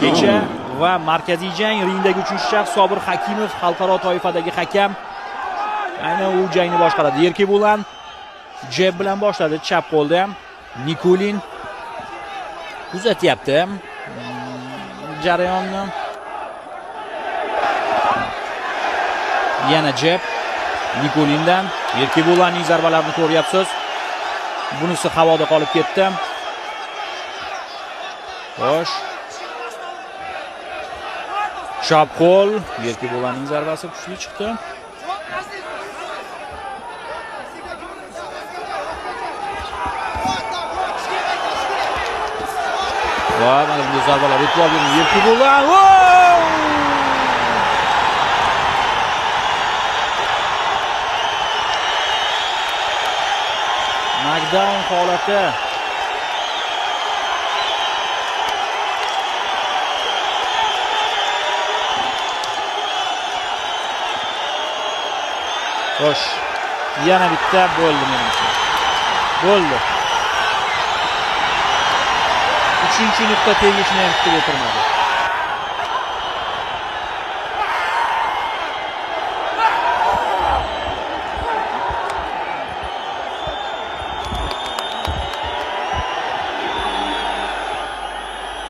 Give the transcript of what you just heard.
kecha va markaziy jang ringdagi 3-shaxs Sobir Hakimov, xalqaro toifadagi hakam. Aynan u jangni boshqaradi. Erkibulan jeb bilan boshladi, chap qo'lda ham. Nikulin kuzatyapti jarayonni. Yana jeb Nikulindan. Erkibulanning zarbalarini ko'ryapsiz. Bunisi havoda qolib ketdi. Xo'sh. Chap qo'l. Erkibulanning zarbasi kuchli chiqdi. Va mana bu zarbalar e'tibor bering. Erkibulan. Knockdown holati. Xo'sh. Yana bitta bo'ldi menimcha. Bo'ldi. 3-nuqta tegishni ham kutib o'tirmadi.